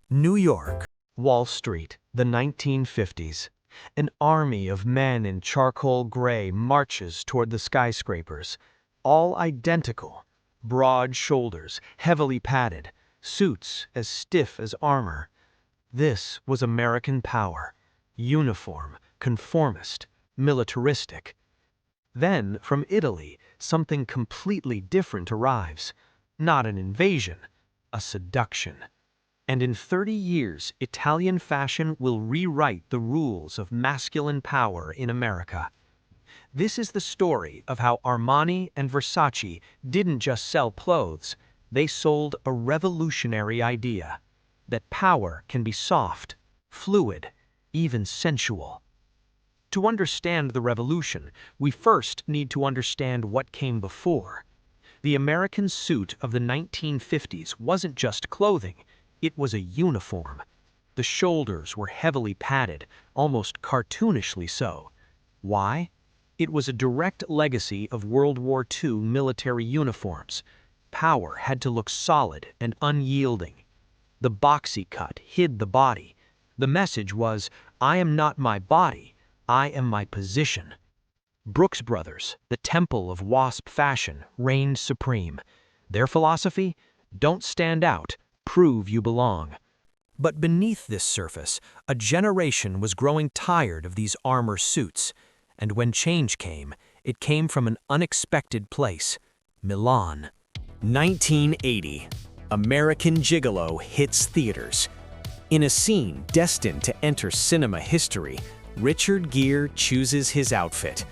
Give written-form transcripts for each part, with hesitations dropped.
New York, Wall Street, the 1950s. An army of men in charcoal gray marches toward the skyscrapers, all identical. Broad shoulders, heavily padded, suits as stiff as armor. This was American power. Uniform, conformist, militaristic. Then, from Italy, something completely different arrives. Not an invasion, a seduction. And in 30 years, Italian fashion will rewrite the rules of masculine power in America. This is the story of how Armani and Versace didn't just sell clothes, they sold a revolutionary idea that power can be soft, fluid, even sensual. To understand the revolution, we first need to understand what came before. The American suit of the 1950s wasn't just clothing. It was a uniform. The shoulders were heavily padded, almost cartoonishly so. Why? It was a direct legacy of World War II military uniforms. Power had to look solid and unyielding. The boxy cut hid the body. The message was, I am not my body, I am my position. Brooks Brothers, the temple of WASP fashion, reigned supreme. Their philosophy? Don't stand out. Prove you belong. But beneath this surface, a generation was growing tired of these armor suits, and when change came, it came from an unexpected place, Milan. 1980, American Gigolo hits theaters. In a scene destined to enter cinema history, Richard Gere chooses his outfit.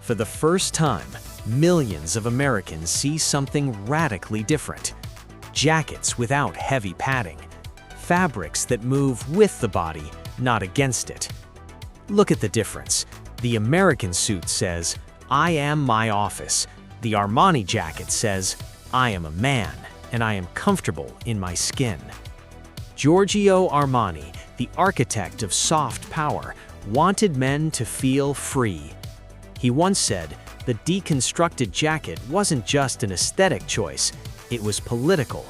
For the first time, millions of Americans see something radically different. Jackets without heavy padding. Fabrics that move with the body, not against it. Look at the difference. The American suit says, I am my office. The Armani jacket says, I am a man, and I am comfortable in my skin. Giorgio Armani, the architect of soft power, wanted men to feel free. He once said, the deconstructed jacket wasn't just an aesthetic choice, it was political.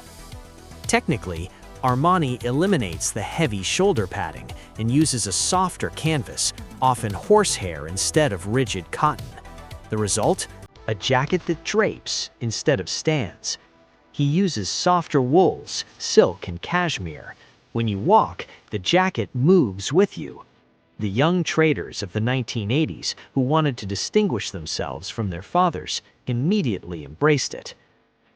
Technically, Armani eliminates the heavy shoulder padding and uses a softer canvas, often horsehair instead of rigid cotton. The result? A jacket that drapes instead of stands. He uses softer wools, silk and cashmere. When you walk, the jacket moves with you. The young traders of the 1980s who wanted to distinguish themselves from their fathers immediately embraced it.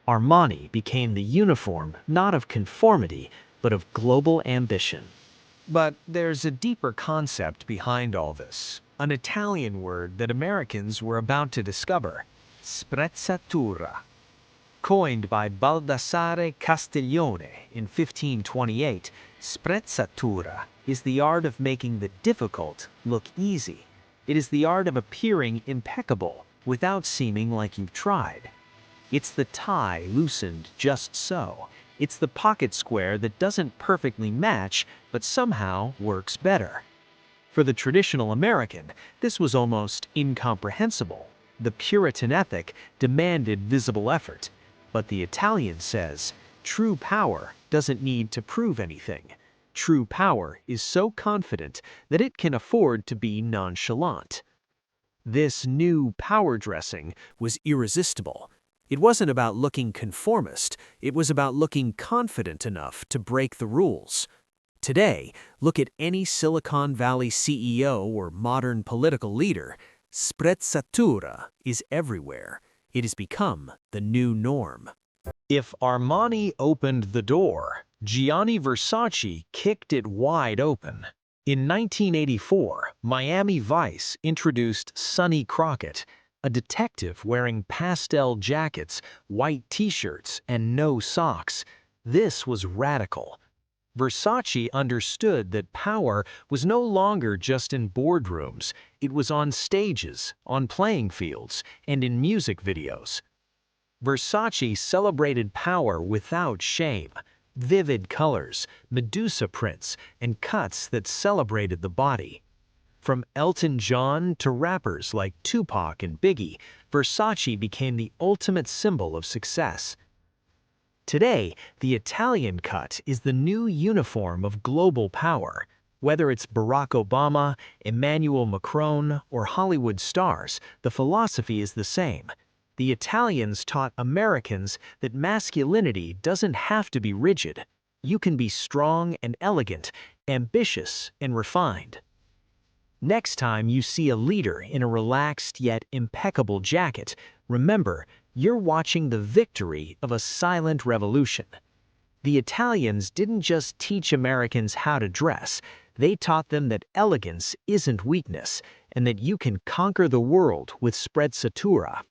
Armani became the uniform not of conformity, but of global ambition. But there's a deeper concept behind all this, an Italian word that Americans were about to discover, sprezzatura. Coined by Baldassare Castiglione in 1528, sprezzatura is the art of making the difficult look easy. It is the art of appearing impeccable without seeming like you've tried. It's the tie loosened just so. It's the pocket square that doesn't perfectly match, but somehow works better. For the traditional American, this was almost incomprehensible. The Puritan ethic demanded visible effort. But the Italian says, true power doesn't need to prove anything. True power is so confident that it can afford to be nonchalant. This new power dressing was irresistible. It wasn't about looking conformist, it was about looking confident enough to break the rules. Today, look at any Silicon Valley CEO or modern political leader. Sprezzatura is everywhere. It has become the new norm. If Armani opened the door, Gianni Versace kicked it wide open. In 1984, Miami Vice introduced Sonny Crockett, a detective wearing pastel jackets, white t-shirts, and no socks. This was radical. Versace understood that power was no longer just in boardrooms, it was on stages, on playing fields, and in music videos. Versace celebrated power without shame. Vivid colors, Medusa prints, and cuts that celebrated the body. From Elton John to rappers like Tupac and Biggie, Versace became the ultimate symbol of success. Today, the Italian cut is the new uniform of global power. Whether it's Barack Obama, Emmanuel Macron, or Hollywood stars, the philosophy is the same. The Italians taught Americans that masculinity doesn't have to be rigid. You can be strong and elegant, ambitious and refined. Next time you see a leader in a relaxed yet impeccable jacket, remember, you're watching the victory of a silent revolution. The Italians didn't just teach Americans how to dress, they taught them that elegance isn't weakness, and that you can conquer the world with sprezzatura.